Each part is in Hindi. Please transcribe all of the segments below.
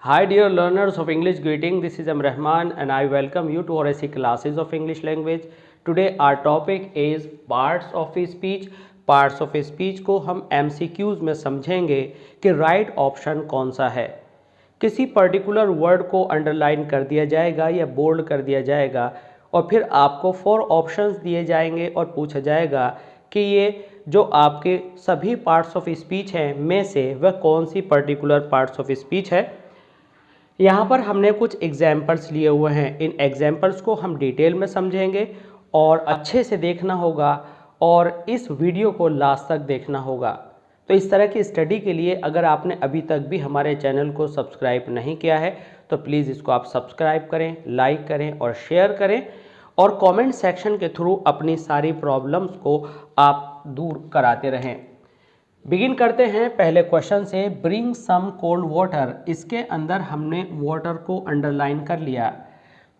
Hi dear learners of English greeting, this is Rahman and I welcome you to our SC classes of English language. Today our topic is parts of speech. Parts of speech को हम MCQs में समझेंगे कि राइट ऑप्शन कौन सा है। किसी पर्टिकुलर वर्ड को अंडरलाइन कर दिया जाएगा या बोल्ड कर दिया जाएगा और फिर आपको 4 ऑप्शंस दिए जाएंगे और पूछा जाएगा कि ये जो आपके सभी पार्ट्स ऑफ स्पीच हैं में से वह कौन सी पर्टिकुलर पार्ट्स ऑफ स्पीच है। यहाँ पर हमने कुछ एग्जाम्पल्स लिए हुए हैं। इन एग्जाम्पल्स को हम डिटेल में समझेंगे और अच्छे से देखना होगा और इस वीडियो को लास्ट तक देखना होगा। तो इस तरह की स्टडी के लिए अगर आपने अभी तक भी हमारे चैनल को सब्सक्राइब नहीं किया है तो प्लीज़ इसको आप सब्सक्राइब करें, लाइक करें और शेयर करें और कमेंट सेक्शन के थ्रू अपनी सारी प्रॉब्लम्स को आप दूर कराते रहें। बिगिन करते हैं पहले क्वेश्चन से। ब्रिंग सम कोल्ड वाटर, इसके अंदर हमने वाटर को अंडरलाइन कर लिया।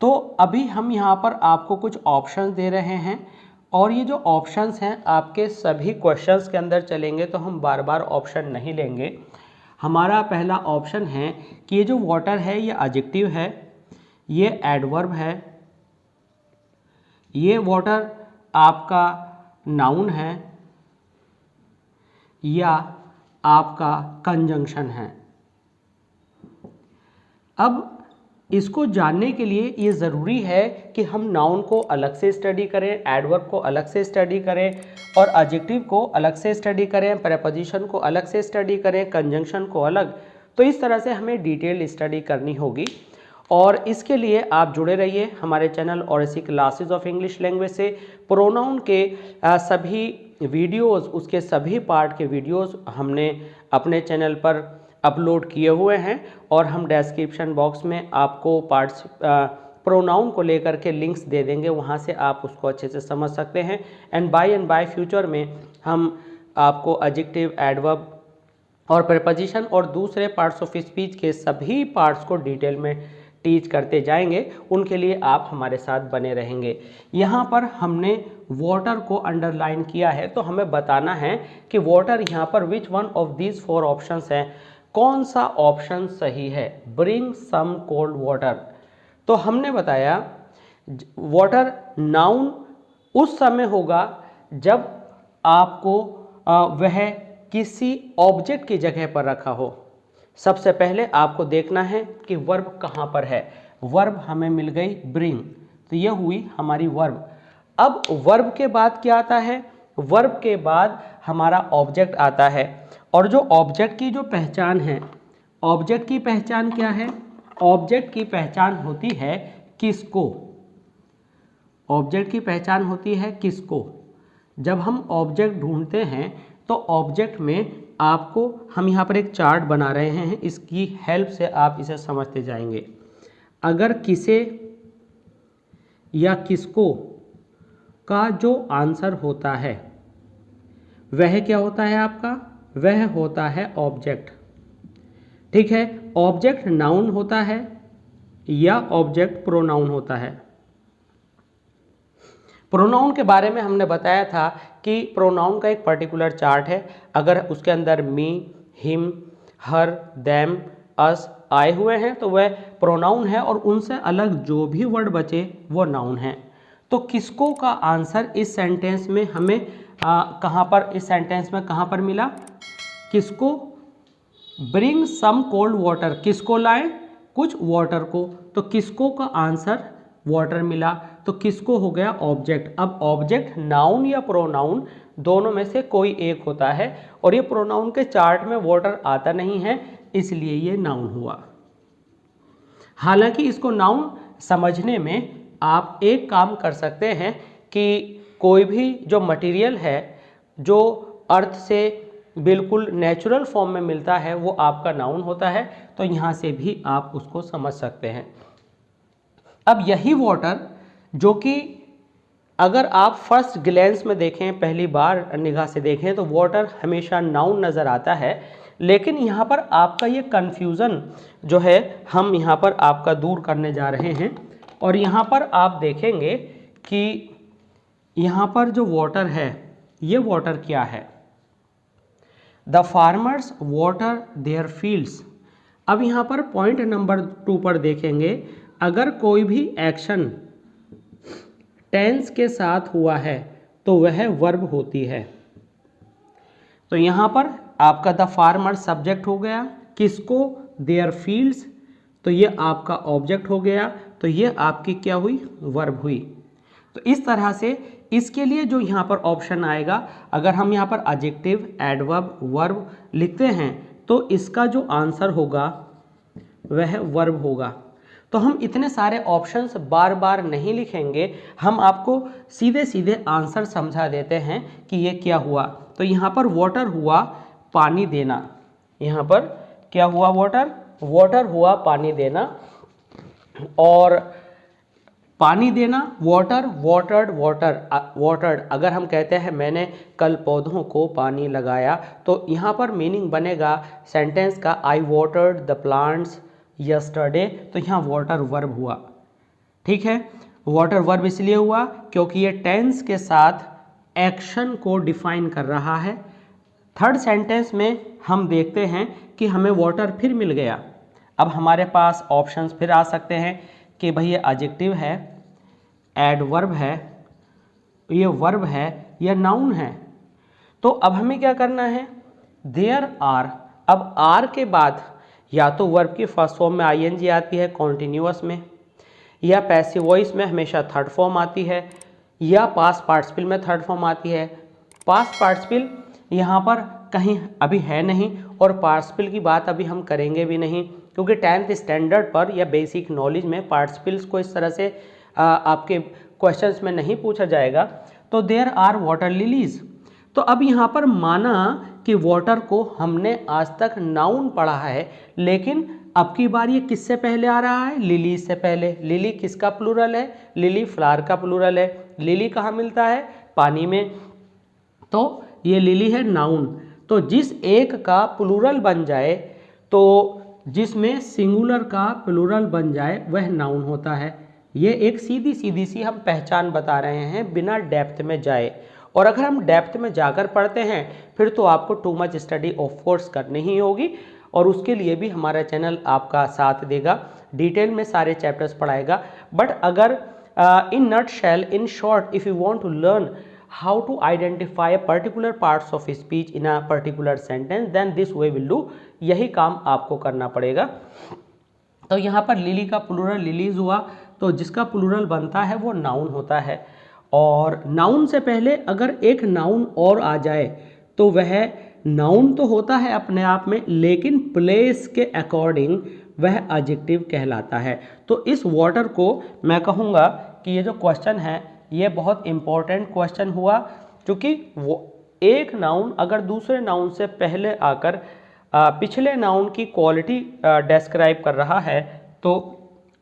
तो अभी हम यहाँ पर आपको कुछ ऑप्शंस दे रहे हैं और ये जो ऑप्शंस हैं आपके सभी क्वेश्चंस के अंदर चलेंगे तो हम बार बार ऑप्शन नहीं लेंगे। हमारा पहला ऑप्शन है कि ये जो वाटर है ये एडजेक्टिव है, ये एडवर्ब है, ये वाटर आपका नाउन है या आपका कंजंक्शन है। अब इसको जानने के लिए ये ज़रूरी है कि हम नाउन को अलग से स्टडी करें, एडवर्ब को अलग से स्टडी करें और एडजेक्टिव को अलग से स्टडी करें, प्रीपोजिशन को अलग से स्टडी करें, कंजंक्शन को अलग। तो इस तरह से हमें डिटेल स्टडी करनी होगी और इसके लिए आप जुड़े रहिए हमारे चैनल और इसी क्लासेस ऑफ इंग्लिश लैंग्वेज से। प्रोनाउन के सभी वीडियोस, उसके सभी पार्ट के वीडियोस हमने अपने चैनल पर अपलोड किए हुए हैं और हम डिस्क्रिप्शन बॉक्स में आपको पार्ट्स प्रोनाउन को लेकर के लिंक्स दे देंगे, वहाँ से आप उसको अच्छे से समझ सकते हैं। एंड बाय फ्यूचर में हम आपको एडजेक्टिव, एडवर्ब और प्रीपोजिशन और दूसरे पार्ट्स ऑफ स्पीच के सभी पार्ट्स को डिटेल में टीच करते जाएंगे। उनके लिए आप हमारे साथ बने रहेंगे। यहाँ पर हमने वाटर को अंडरलाइन किया है तो हमें बताना है कि वाटर यहाँ पर which one of these 4 options हैं, कौन सा ऑप्शन सही है। ब्रिंग सम कोल्ड वाटर, तो हमने बताया वाटर नाउन उस समय होगा जब आपको वह किसी ऑब्जेक्ट की जगह पर रखा हो। सबसे पहले आपको देखना है कि वर्ब कहाँ पर है। वर्ब हमें मिल गई ब्रिंग, तो यह हुई हमारी वर्ब। अब वर्ब के बाद क्या आता है? वर्ब के बाद हमारा ऑब्जेक्ट आता है और जो ऑब्जेक्ट की जो पहचान है, ऑब्जेक्ट की पहचान क्या है? ऑब्जेक्ट की पहचान होती है किसको? ऑब्जेक्ट की पहचान होती है किसको? जब हम ऑब्जेक्ट ढूंढते हैं तो ऑब्जेक्ट में आपको, हम यहाँ पर एक चार्ट बना रहे हैं, इसकी हेल्प से आप इसे समझते जाएंगे। अगर किसे या किसको का जो आंसर होता है वह क्या होता है आपका? वह होता है ऑब्जेक्ट। ठीक है, ऑब्जेक्ट नाउन होता है या ऑब्जेक्ट प्रोनाउन होता है। प्रोनाउन के बारे में हमने बताया था कि प्रोनाउन का एक पर्टिकुलर चार्ट है। अगर उसके अंदर मी, हिम, हर, देम, अस आए हुए हैं तो वह प्रोनाउन है और उनसे अलग जो भी वर्ड बचे वो नाउन है। तो किसको का आंसर इस सेंटेंस में हमें कहाँ पर, इस सेंटेंस में कहाँ पर मिला? किसको? ब्रिंग सम कोल्ड वाटर, किसको लाएं? कुछ वाटर को। तो किसको का आंसर वाटर मिला, तो किसको हो गया? ऑब्जेक्ट। अब ऑब्जेक्ट नाउन या प्रोनाउन दोनों में से कोई एक होता है और ये प्रोनाउन के चार्ट में वाटर आता नहीं है, इसलिए ये नाउन हुआ। हालांकि इसको नाउन समझने में आप एक काम कर सकते हैं कि कोई भी जो मटेरियल है जो अर्थ से बिल्कुल नेचुरल फॉर्म में मिलता है वो आपका नाउन होता है, तो यहाँ से भी आप उसको समझ सकते हैं। अब यही वाटर जो कि अगर आप फर्स्ट ग्लेंस में देखें, पहली बार निगाह से देखें तो वाटर हमेशा नाउन नज़र आता है, लेकिन यहाँ पर आपका ये कन्फ्यूज़न जो है हम यहाँ पर आपका दूर करने जा रहे हैं। और यहाँ पर आप देखेंगे कि यहाँ पर जो वाटर है ये वाटर क्या है? The farmers water there fields. अब यहाँ पर पॉइंट नंबर 2 पर देखेंगे, अगर कोई भी एक्शन टेंस के साथ हुआ है तो वह वर्ब होती है। तो यहाँ पर आपका द फार्मर सब्जेक्ट हो गया, किसको, देयर फील्ड्स, तो ये आपका ऑब्जेक्ट हो गया, तो ये आपकी क्या हुई, वर्ब हुई। तो इस तरह से इसके लिए जो यहाँ पर ऑप्शन आएगा, अगर हम यहाँ पर एडजेक्टिव, एडवर्ब, वर्ब लिखते हैं तो इसका जो आंसर होगा वह वर्ब होगा। तो हम इतने सारे ऑप्शंस बार बार नहीं लिखेंगे, हम आपको सीधे सीधे आंसर समझा देते हैं कि ये क्या हुआ। तो यहाँ पर वाटर हुआ पानी देना, यहाँ पर क्या हुआ, वाटर, वाटर हुआ पानी देना, और पानी देना, वाटर, वाटर्ड, वाटर्ड। अगर हम कहते हैं मैंने कल पौधों को पानी लगाया, तो यहाँ पर मीनिंग बनेगा सेंटेंस का आई वाटर्ड द प्लांट्स यस्टरडे, तो यहाँ वाटर वर्ब हुआ। ठीक है, वाटर वर्ब इसलिए हुआ क्योंकि ये टेंस के साथ एक्शन को डिफाइन कर रहा है। थर्ड सेंटेंस में हम देखते हैं कि हमें वाटर फिर मिल गया। अब हमारे पास ऑप्शंस फिर आ सकते हैं कि भाई ये एडजेक्टिव है, एडवर्ब है, ये वर्ब है या नाउन है। तो अब हमें क्या करना है, देयर आर, अब आर के बाद या तो वर्ब की फर्स्ट फॉर्म में आईएनजी आती है कॉन्टिन्यूअस में, या पैसिव वॉइस में हमेशा थर्ड फॉर्म आती है, या पास्ट पार्टिसिपल में थर्ड फॉर्म आती है। पास्ट पार्टिसिपल यहाँ पर कहीं अभी है नहीं, और पार्टिसिपल की बात अभी हम करेंगे भी नहीं, क्योंकि 10th स्टैंडर्ड पर या बेसिक नॉलेज में पार्टिसिपल्स को इस तरह से आपके क्वेश्चंस में नहीं पूछा जाएगा। तो देयर आर वाटर लिलीज। तो अब यहाँ पर माना कि वाटर को हमने आज तक नाउन पढ़ा है, लेकिन अब की बार ये किससे पहले आ रहा है, लिली से पहले। लिली किसका प्लूरल है, लिली फ्लावर का प्लूरल है। लिली कहाँ मिलता है, पानी में, तो ये लिली है नाउन। तो जिस एक का प्लूरल बन जाए, तो जिसमें सिंगुलर का प्लूरल बन जाए वह नाउन होता है। ये एक सीधी सीधी सी हम पहचान बता रहे हैं बिना डेप्थ में जाए। और अगर हम डेप्थ में जाकर पढ़ते हैं फिर तो आपको too much study of course करनी ही होगी, और उसके लिए भी हमारा चैनल आपका साथ देगा, डिटेल में सारे चैप्टर्स पढ़ाएगा। बट अगर in nutshell, in short, if you want to learn how to identify a particular parts of speech in a particular sentence, then this way will do, यही काम आपको करना पड़ेगा। तो यहाँ पर लिली का प्लूरल लिलीज हुआ, तो जिसका प्लूरल बनता है वो नाउन होता है। और नाउन से पहले अगर एक नाउन और आ जाए तो वह नाउन तो होता है अपने आप में, लेकिन प्लेस के अकॉर्डिंग वह एडजेक्टिव कहलाता है। तो इस वाटर को मैं कहूँगा कि ये जो क्वेश्चन है ये बहुत इम्पोर्टेंट क्वेश्चन हुआ, क्योंकि वो एक नाउन अगर दूसरे नाउन से पहले आकर पिछले नाउन की क्वालिटी डिस्क्राइब कर रहा है, तो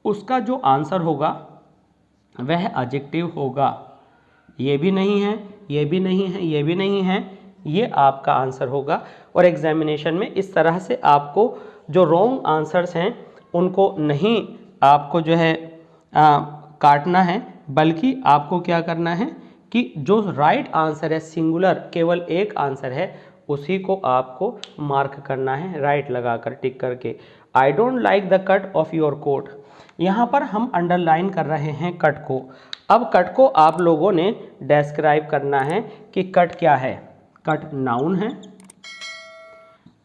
उसका जो आंसर होगा वह एडजेक्टिव होगा। ये भी नहीं है, ये भी नहीं है, ये भी नहीं है, ये आपका आंसर होगा। और एग्जामिनेशन में इस तरह से आपको जो रॉन्ग आंसर्स हैं उनको नहीं आपको जो है काटना है, बल्कि आपको क्या करना है कि जो राइट आंसर है, सिंगुलर केवल एक आंसर है, उसी को आपको मार्क करना है राइट लगाकर, टिक करके। I don't like the cut of your coat, यहाँ पर हम अंडरलाइन कर रहे हैं कट को। अब कट को आप लोगों ने डिस्क्राइब करना है कि कट क्या है। कट नाउन है,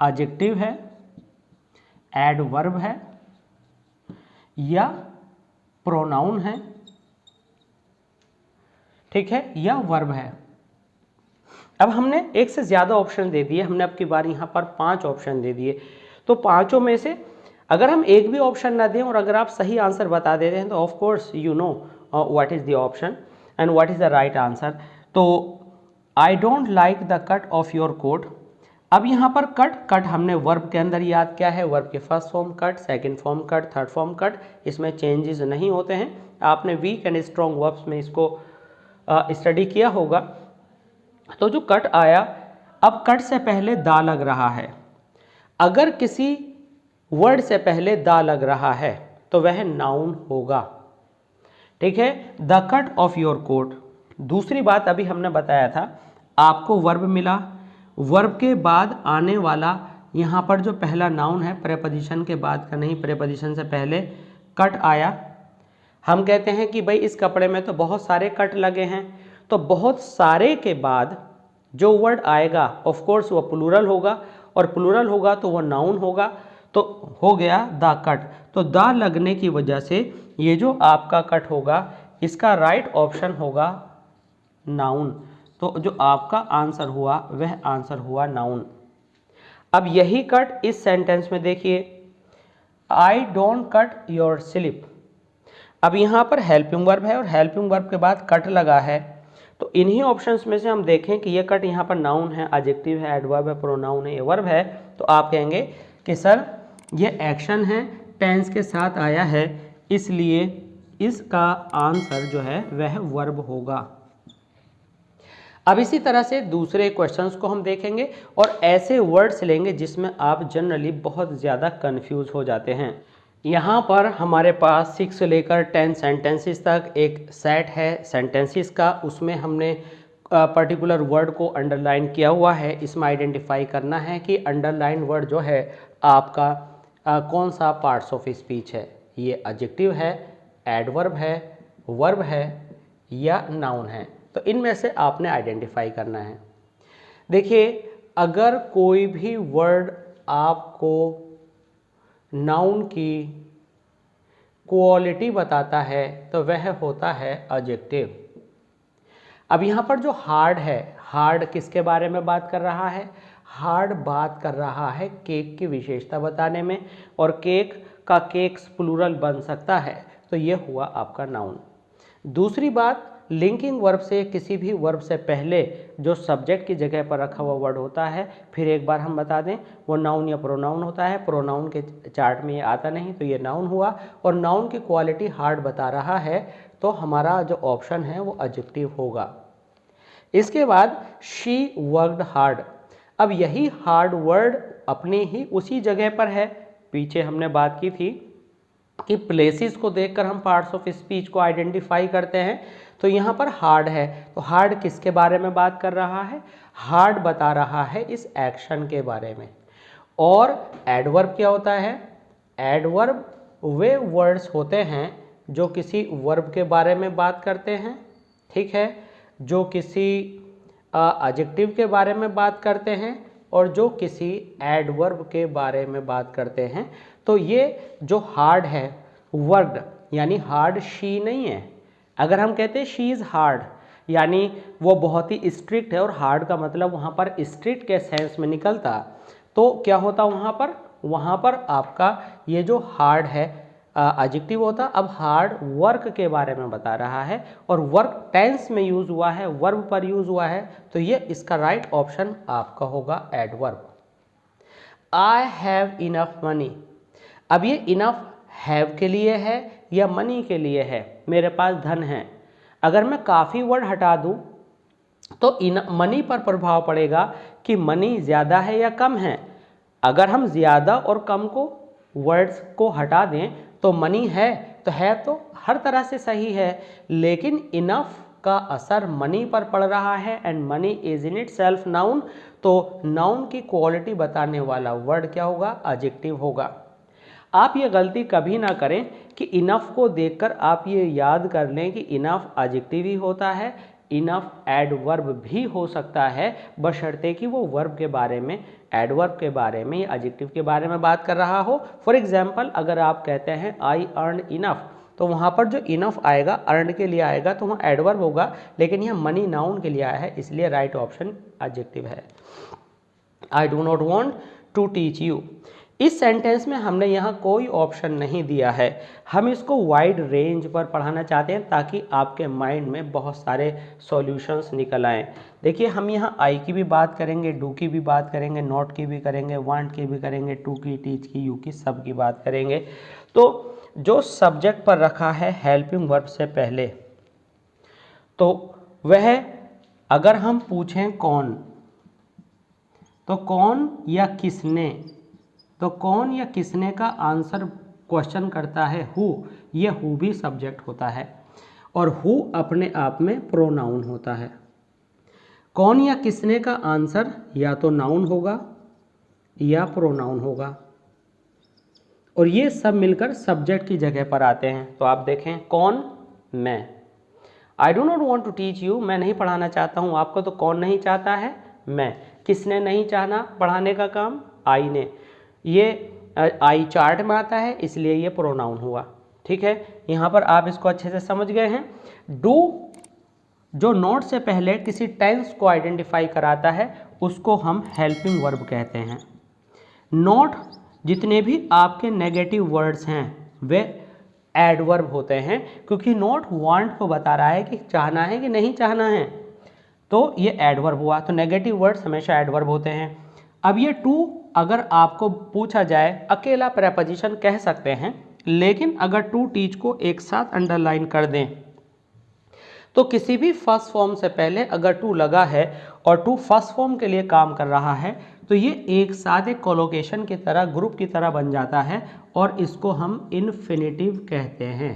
एडजेक्टिव है, एडवर्ब है या प्रोनाउन है, ठीक है, या वर्ब है। अब हमने एक से ज़्यादा ऑप्शन दे दिए, हमने अब की बार यहाँ पर 5 ऑप्शन दे दिए। तो पांचों में से अगर हम एक भी ऑप्शन ना दें और अगर आप सही आंसर बता देते हैं तो of course you know what is the option and what is the right answer. तो I don't like the cut of your coat. अब यहाँ पर कट हमने वर्ब के अंदर याद किया है, वर्ब के first form cut, second form cut, third form cut, इसमें चेंजेस नहीं होते हैं। आपने वीक एंड स्ट्रॉन्ग वर्ब्स में इसको स्टडी किया होगा। तो जो कट आया, अब कट से पहले दा लग रहा है। अगर किसी वर्ड से पहले दा लग रहा है तो वह नाउन होगा, ठीक है। The cut of your coat. दूसरी बात अभी हमने बताया था, आपको वर्ब मिला, वर्ब के बाद आने वाला यहाँ पर जो पहला नाउन है प्रेपोजिशन के बाद का नहीं, प्रेपोजिशन से पहले कट आया। हम कहते हैं कि भाई इस कपड़े में तो बहुत सारे कट लगे हैं, तो बहुत सारे के बाद जो वर्ड आएगा ऑफ कोर्स वो प्लूरल होगा, और प्लूरल होगा तो वो नाउन होगा, तो हो गया द कट। तो द लगने की वजह से ये जो आपका कट होगा इसका राइट ऑप्शन होगा नाउन। तो जो आपका आंसर हुआ वह आंसर हुआ नाउन। अब यही कट इस सेंटेंस में देखिए, I don't cut your slip. अब यहाँ पर हेल्पिंग वर्ब है और हेल्पिंग वर्ब के बाद कट लगा है, तो इन्हीं ऑप्शंस में से हम देखें कि ये कट यहाँ पर नाउन है, एडजेक्टिव है, एडवर्ब है, प्रोनाउन है, ये वर्ब है, तो आप कहेंगे कि सर ये एक्शन है, टेंस के साथ आया है, इसलिए इसका आंसर जो है वह वर्ब होगा। अब इसी तरह से दूसरे क्वेश्चंस को हम देखेंगे और ऐसे वर्ड्स लेंगे जिसमें आप जनरली बहुत ज़्यादा कंफ्यूज हो जाते हैं। यहाँ पर हमारे पास 6 से लेकर 10 सेंटेंसेस तक एक सेट है सेंटेंसेस का, उसमें हमने पर्टिकुलर वर्ड को अंडरलाइन किया हुआ है। इसमें आइडेंटिफाई करना है कि अंडरलाइन वर्ड जो है आपका कौन सा पार्ट्स ऑफ स्पीच है, ये एडजेक्टिव है, एडवर्ब है, वर्ब है या नाउन है। तो इनमें से आपने आइडेंटिफाई करना है। देखिए, अगर कोई भी वर्ड आपको नाउन की क्वालिटी बताता है तो वह होता है एडजेक्टिव। अब यहाँ पर जो हार्ड है, हार्ड किसके बारे में बात कर रहा है? हार्ड बात कर रहा है केक की विशेषता बताने में, और केक का केक्स प्लूरल बन सकता है, तो ये हुआ आपका नाउन। दूसरी बात, लिंकिंग वर्ब से किसी भी वर्ब से पहले जो सब्जेक्ट की जगह पर रखा हुआ वर्ड होता है, फिर एक बार हम बता दें, वो नाउन या प्रोनाउन होता है। प्रोनाउन के चार्ट में ये आता नहीं, तो ये नाउन हुआ, और नाउन की क्वालिटी हार्ड बता रहा है, तो हमारा जो ऑप्शन है वो एडजेक्टिव होगा। इसके बाद शी वर्कड हार्ड। अब यही हार्ड वर्ड अपने ही उसी जगह पर है। पीछे हमने बात की थी कि प्लेसेस को देखकर हम पार्ट्स ऑफ स्पीच को आइडेंटिफाई करते हैं, तो यहाँ पर हार्ड है, तो हार्ड किसके बारे में बात कर रहा है? हार्ड बता रहा है इस एक्शन के बारे में। और एडवर्ब क्या होता है? एडवर्ब वे वर्ड्स होते हैं जो किसी वर्ब के बारे में बात करते हैं, ठीक है, जो किसी एडजेक्टिव के बारे में बात करते हैं, और जो किसी एडवर्ब के बारे में बात करते हैं। तो ये जो हार्ड है, वर्ड यानी हार्ड शी नहीं है। अगर हम कहते हैं शी इज़ हार्ड, यानी वो बहुत ही स्ट्रिक्ट है, और हार्ड का मतलब वहाँ पर स्ट्रिक्ट के सेंस में निकलता, तो क्या होता वहाँ पर? वहाँ पर आपका ये जो हार्ड है एडजेक्टिव होता। अब हार्ड वर्क के बारे में बता रहा है, और वर्क टेंस में यूज़ हुआ है, वर्ब पर यूज़ हुआ है, तो ये इसका राइट ऑप्शन आपका होगा adverb. I have enough money. अब ये इनफ हैव के लिए है या मनी के लिए है? मेरे पास धन है। अगर मैं काफ़ी वर्ड हटा दूँ तो मनी पर प्रभाव पड़ेगा कि मनी ज़्यादा है या कम है। अगर हम ज़्यादा और कम को वर्ड्स को हटा दें तो मनी है, तो हर तरह से सही है, लेकिन इनफ का असर मनी पर पड़ रहा है, and money is in it self noun, तो नाउन की क्वालिटी बताने वाला वर्ड क्या होगा? एडजेक्टिव होगा। आप ये गलती कभी ना करें कि इनफ को देखकर आप ये याद कर लें कि इनफ एडजेक्टिव ही होता है, इनफ एडवर्ब भी हो सकता है, बशर्ते कि वो वर्ब के बारे में, एडवर्ब के बारे में या एडजेक्टिव के बारे में बात कर रहा हो। फॉर एग्जाम्पल, अगर आप कहते हैं आई अर्न इनफ, तो वहाँ पर जो इनफ आएगा अर्न के लिए आएगा, तो वहाँ एडवर्ब होगा, लेकिन यह मनी नाउन के लिए आया है, इसलिए राइट ऑप्शन एडजेक्टिव है। I do not want to teach you. इस सेंटेंस में हमने यहाँ कोई ऑप्शन नहीं दिया है, हम इसको वाइड रेंज पर पढ़ाना चाहते हैं ताकि आपके माइंड में बहुत सारे सॉल्यूशंस निकल आएँ। देखिए, हम यहाँ आई की भी बात करेंगे, डू की भी बात करेंगे, नॉट की भी करेंगे, वांट की भी करेंगे, टू की, टीच की, यू की, सब की बात करेंगे। तो जो सब्जेक्ट पर रखा है हेल्पिंग वर्ब से पहले, तो वह अगर हम पूछें कौन, तो कौन या किसने, तो कौन या किसने का आंसर क्वेश्चन करता है हु, ये हु भी सब्जेक्ट होता है, और हु अपने आप में प्रोनाउन होता है। कौन या किसने का आंसर या तो नाउन होगा या प्रोनाउन होगा, और ये सब मिलकर सब्जेक्ट की जगह पर आते हैं। तो आप देखें, कौन? मैं। I do not want to teach you, मैं नहीं पढ़ाना चाहता हूँ आपको, तो कौन नहीं चाहता है? मैं। किसने नहीं चाहना पढ़ाने का काम? आई ने। ये आई चार्ट में आता है, इसलिए ये प्रोनाउन हुआ। ठीक है, यहाँ पर आप इसको अच्छे से समझ गए हैं। डू जो नॉट से पहले किसी टेंस को आइडेंटिफाई कराता है, उसको हम हेल्पिंग वर्ब कहते हैं। नॉट जितने भी आपके नेगेटिव वर्ड्स हैं वे एडवर्ब होते हैं, क्योंकि नॉट वांट को बता रहा है कि चाहना है कि नहीं चाहना है, तो ये एडवर्ब हुआ। तो नेगेटिव वर्ड्स हमेशा एडवर्ब होते हैं। अब ये टू अगर आपको पूछा जाए, अकेला प्रेपोजिशन कह सकते हैं, लेकिन अगर टू टीच को एक साथ अंडरलाइन कर दें, तो किसी भी फर्स्ट फॉर्म से पहले अगर टू लगा है और टू फर्स्ट फॉर्म के लिए काम कर रहा है, तो ये एक साथ एक कोलोकेशन की तरह, ग्रुप की तरह बन जाता है, और इसको हम इन्फिनेटिव कहते हैं।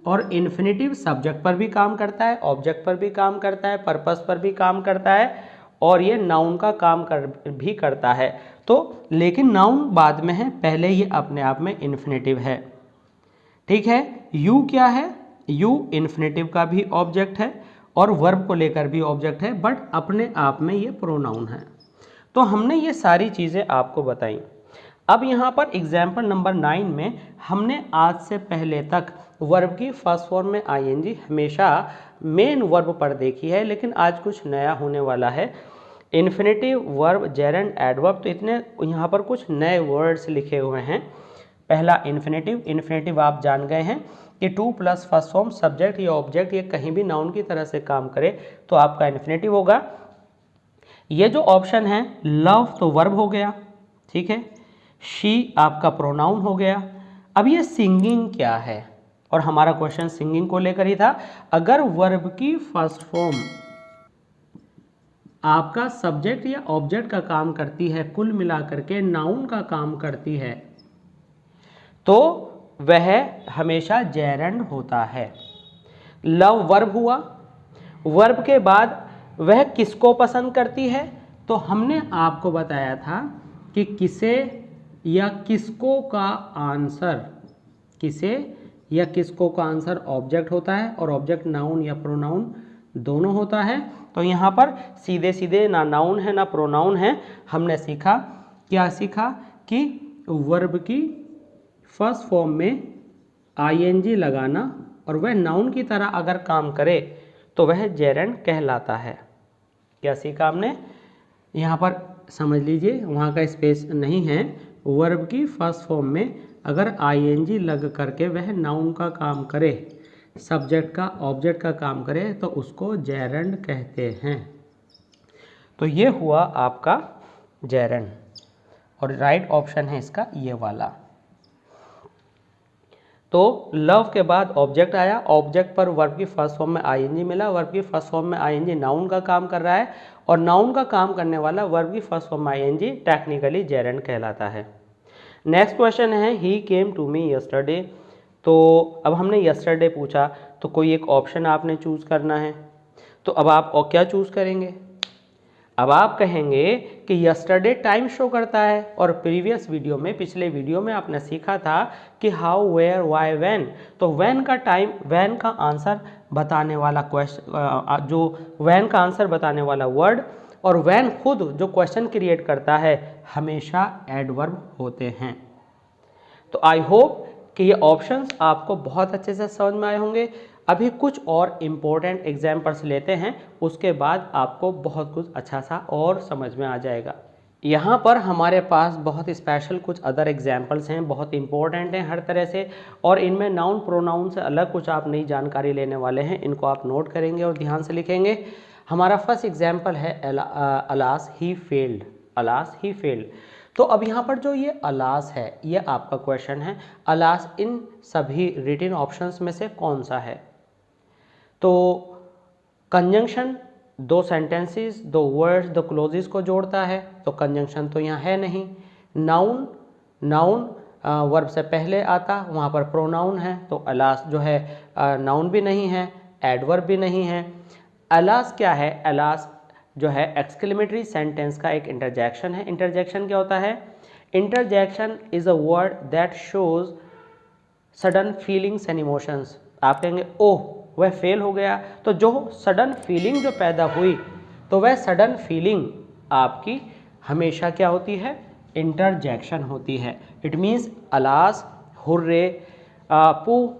और इन्फिनेटिव सब्जेक्ट पर भी काम करता है, ऑब्जेक्ट पर भी काम करता है, पर्पस पर भी काम करता है, और ये नाउन का काम भी करता है। तो लेकिन नाउन बाद में है, पहले ये अपने आप में इन्फिनेटिव है। ठीक है, यू क्या है? यू इन्फिनेटिव का भी ऑब्जेक्ट है और वर्ब को लेकर भी ऑब्जेक्ट है, बट अपने आप में ये प्रोनाउन है। तो हमने ये सारी चीज़ें आपको बताई। अब यहाँ पर एग्जाम्पल नंबर 9 में हमने आज से पहले तक वर्ब की फर्स्ट फॉर्म में आईएनजी हमेशा मेन वर्ब पर देखी है, लेकिन आज कुछ नया होने वाला है। इन्फिनेटिव, वर्ब, जेरेंड, एडवर्ब, तो इतने यहाँ पर कुछ नए वर्ड्स लिखे हुए हैं। पहला इन्फिनेटिव। इन्फिनेटिव आप जान गए हैं कि two plus first form, subject या ऑब्जेक्ट, ये कहीं भी नाउन की तरह से काम करे तो आपका इन्फिनेटिव होगा। ये जो ऑप्शन है, लव तो वर्ब हो गया, ठीक है, शी आपका प्रोनाउन हो गया। अब ये सिंगिंग क्या है, और हमारा क्वेश्चन सिंगिंग को लेकर ही था। अगर वर्ब की फर्स्ट फॉर्म आपका सब्जेक्ट या ऑब्जेक्ट का काम करती है, कुल मिलाकर के नाउन का काम करती है, तो वह हमेशा जेरेंड होता है। लव वर्ब हुआ, वर्ब के बाद वह किसको पसंद करती है, तो हमने आपको बताया था कि किसे या किसको का आंसर, किसे या किसको का आंसर ऑब्जेक्ट होता है, और ऑब्जेक्ट नाउन या प्रोनाउन दोनों होता है। तो यहाँ पर सीधे सीधे ना नाउन है ना प्रोनाउन है। हमने सीखा, क्या सीखा, कि वर्ब की फर्स्ट फॉर्म में आईएनजी लगाना और वह नाउन की तरह अगर काम करे तो वह जेरेंड कहलाता है। क्या सीखा हमने? यहाँ पर समझ लीजिए, वहाँ का स्पेस नहीं है। वर्ब की फर्स्ट फॉर्म में अगर आईएनजी लग करके वह नाउन का काम करे, सब्जेक्ट का, ऑब्जेक्ट का काम करे, तो उसको जेरेंड कहते हैं। तो ये हुआ आपका जेरेंड, और राइट ऑप्शन है इसका ये वाला। तो लव के बाद ऑब्जेक्ट आया, ऑब्जेक्ट पर वर्ब की फर्स्ट फॉर्म में आईएनजी मिला, वर्ब की फर्स्ट फॉर्म में आईएनजी नाउन का काम कर रहा है, और नाउन का काम करने वाला वर्ब की फर्स्ट फॉर्म में आईएनजी टेक्निकली जेरेंड कहलाता है। नेक्स्ट क्वेश्चन है, ही केम टू मी यस्टरडे। तो अब हमने यस्टरडे पूछा, तो कोई एक ऑप्शन आपने चूज़ करना है। तो अब आप और क्या चूज़ करेंगे? अब आप कहेंगे कि यस्टरडे टाइम शो करता है, और प्रीवियस वीडियो में, पिछले वीडियो में आपने सीखा था कि हाउ, वेयर, वाई, व्हेन। तो व्हेन का टाइम, व्हेन का आंसर बताने वाला क्वेश्चन, जो व्हेन का आंसर बताने वाला वर्ड, और व्हेन खुद जो क्वेश्चन क्रिएट करता है, हमेशा एडवर्ब होते हैं। तो आई होप कि ये ऑप्शंस आपको बहुत अच्छे से समझ में आए होंगे। अभी कुछ और इम्पोर्टेंट एग्जाम्पल्स लेते हैं, उसके बाद आपको बहुत कुछ अच्छा सा और समझ में आ जाएगा। यहाँ पर हमारे पास बहुत स्पेशल कुछ अदर एग्जाम्पल्स हैं, बहुत इंपॉर्टेंट हैं हर तरह से, और इनमें नाउन प्रोनाउन से अलग कुछ आप नई जानकारी लेने वाले हैं। इनको आप नोट करेंगे और ध्यान से लिखेंगे। हमारा फर्स्ट एग्जाम्पल है alas he failed. Alas he failed. तो अब यहाँ पर जो ये अलास है, ये आपका क्वेश्चन है, अलास इन सभी रिटन ऑप्शंस में से कौन सा है? तो कंजंक्शन दो सेंटेंसेस, दो वर्ड्स, दो क्लोजेस को जोड़ता है, तो कंजंक्शन तो यहाँ है नहीं। नाउन, नाउन वर्ब से पहले आता, वहाँ पर प्रोनाउन है, तो अलास जो है नाउन भी नहीं है, एडवर्ब भी नहीं है। अलास क्या है? अलास जो है एक्सक्लेमेटरी सेंटेंस का एक इंटरजेक्शन है। इंटरजेक्शन क्या होता है? Interjection is a word that shows sudden feelings and emotions. आप कहेंगे ओह वह फेल हो गया, तो जो सडन फीलिंग जो पैदा हुई तो वह सडन फीलिंग आपकी हमेशा क्या होती है? इंटरजेक्शन होती है। इट मीन्स अलास, हुर्रे, पू,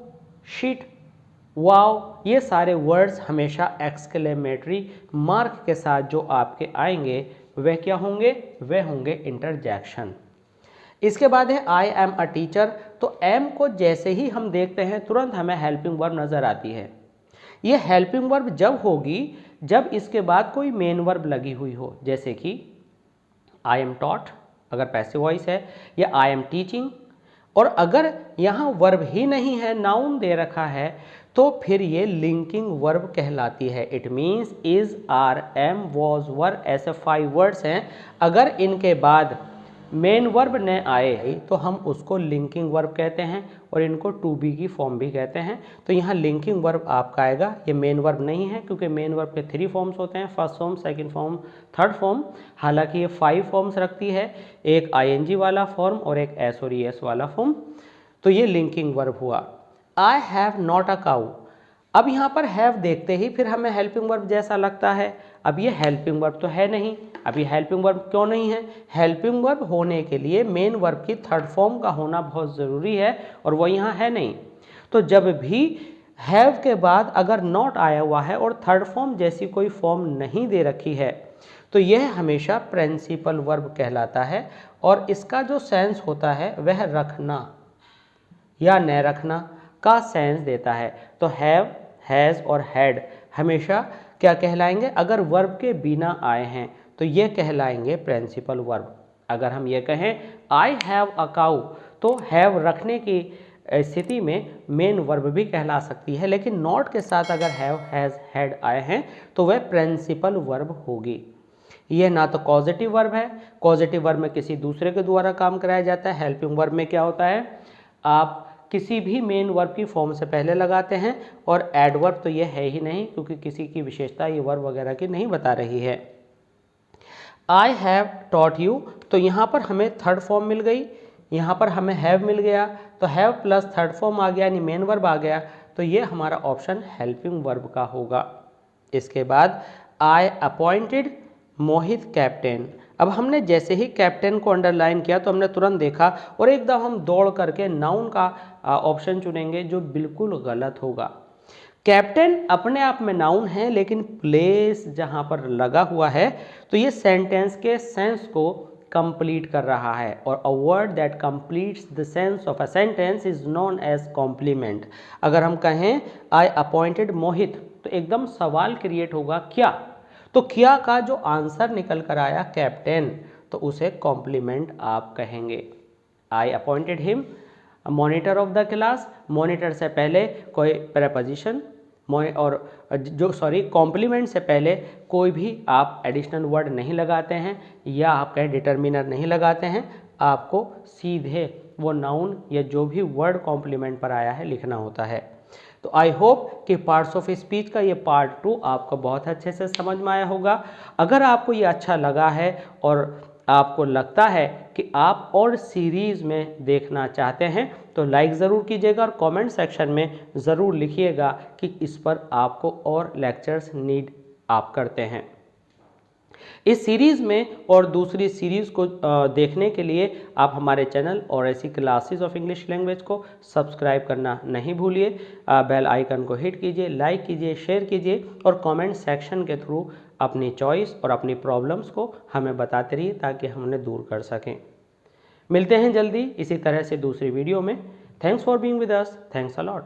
शिट, वाव, ये सारे वर्ड्स हमेशा एक्सक्लेमेटरी मार्क के साथ जो आपके आएंगे वह क्या होंगे? वह होंगे इंटरजेक्शन। इसके बाद है आई एम अ टीचर। तो एम को जैसे ही हम देखते हैं तुरंत हमें हेल्पिंग वर्ब नज़र आती है। ये हेल्पिंग वर्ब जब होगी जब इसके बाद कोई मेन वर्ब लगी हुई हो, जैसे कि आई एम टॉट अगर पैसिव वॉइस है, या आई एम टीचिंग। और अगर यहाँ वर्ब ही नहीं है, नाउन दे रखा है, तो फिर ये लिंकिंग वर्ब कहलाती है। It means is, are, am, was, were, ऐसे 5 वर्ड्स हैं। अगर इनके बाद मेन वर्ब न आए तो हम उसको लिंकिंग वर्ब कहते हैं और इनको टू बी की फॉर्म भी कहते हैं। तो यहाँ लिंकिंग वर्ब आपका आएगा, ये मेन वर्ब नहीं है क्योंकि मेन वर्ब के 3 फॉर्म्स होते हैं, first form, second form, third form. हालांकि ये 5 फॉर्म्स रखती है, एक आईएनजी वाला फॉर्म और एक एस और ईएस वाला फॉर्म। तो ये लिंकिंग वर्ब हुआ। आई हैव नॉट अ काऊ। अब यहाँ पर हैव देखते ही फिर हमें हेल्पिंग वर्ब जैसा लगता है। अब ये हेल्पिंग वर्ब तो है नहीं। अब ये हेल्पिंग वर्ब क्यों नहीं है? हेल्पिंग वर्ब होने के लिए मेन वर्ब की थर्ड फॉर्म का होना बहुत ज़रूरी है और वो यहाँ है नहीं। तो जब भी हैव के बाद अगर नॉट आया हुआ है और थर्ड फॉर्म जैसी कोई फॉर्म नहीं दे रखी है तो यह हमेशा प्रिंसिपल वर्ब कहलाता है और इसका जो सेंस होता है वह रखना या न रखना का सेंस देता है। तो हैव, हैज़ और हैड हमेशा क्या कहलाएंगे? अगर वर्ब के बिना आए हैं तो ये कहलाएंगे प्रिंसिपल वर्ब। अगर हम ये कहें आई हैव अ काऊ तो हैव रखने की स्थिति में मेन वर्ब भी कहला सकती है, लेकिन नॉट के साथ अगर हैव, हैज़, हैड आए हैं तो वह प्रिंसिपल वर्ब होगी। यह ना तो कॉजेटिव वर्ब है, कॉजेटिव वर्ब में किसी दूसरे के द्वारा काम कराया जाता है। हेल्पिंग वर्ब में क्या होता है? आप किसी भी मेन वर्ब की फॉर्म से पहले लगाते हैं और एडवर्ब तो ये है ही नहीं क्योंकि किसी की विशेषता ये वर्ब वगैरह की नहीं बता रही है। आई हैव टॉट यू, तो यहाँ पर हमें थर्ड फॉर्म मिल गई, यहाँ पर हमें हैव मिल गया, तो हैव प्लस थर्ड फॉर्म आ गया यानी मेन वर्ब आ गया, तो ये हमारा ऑप्शन हेल्पिंग वर्ब का होगा। इसके बाद आई अपॉइंटेड मोहित कैप्टन। अब हमने जैसे ही कैप्टन को अंडरलाइन किया तो हमने तुरंत देखा और एकदम हम दौड़ करके नाउन का ऑप्शन चुनेंगे जो बिल्कुल गलत होगा। कैप्टन अपने आप में नाउन है लेकिन प्लेस जहां पर लगा हुआ है तो ये सेंटेंस के सेंस को कंप्लीट कर रहा है और a word that completes the sense of a sentence is known as complement. अगर हम कहें आई अपॉइंटेड मोहित तो एकदम सवाल क्रिएट होगा क्या, तो क्या का जो आंसर निकल कर आया कैप्टन तो उसे कॉम्प्लीमेंट आप कहेंगे। I appointed him monitor of the class, monitor से पहले कोई प्रेपोजिशन और कॉम्प्लीमेंट से पहले कोई भी आप एडिशनल वर्ड नहीं लगाते हैं या आप कहें डिटर्मिनर नहीं लगाते हैं, आपको सीधे वो नाउन या जो भी वर्ड कॉम्प्लीमेंट पर आया है लिखना होता है। तो आई होप कि पार्ट्स ऑफ स्पीच का ये पार्ट 2 आपको बहुत अच्छे से समझ में आया होगा। अगर आपको ये अच्छा लगा है और आपको लगता है कि आप और सीरीज़ में देखना चाहते हैं तो लाइक ज़रूर कीजिएगा और कमेंट सेक्शन में ज़रूर लिखिएगा कि इस पर आपको और लेक्चर्स नीड आप करते हैं। इस सीरीज़ में और दूसरी सीरीज़ को देखने के लिए आप हमारे चैनल और ऐसी क्लासेस ऑफ इंग्लिश लैंग्वेज को सब्सक्राइब करना नहीं भूलिए। बेल आइकन को हिट कीजिए, लाइक कीजिए, शेयर कीजिए और कमेंट सेक्शन के थ्रू अपनी चॉइस और अपनी प्रॉब्लम्स को हमें बताते रहिए ताकि हम उन्हें दूर कर सकें। मिलते हैं जल्दी इसी तरह से दूसरी वीडियो में। Thanks for being with us. Thanks a lot.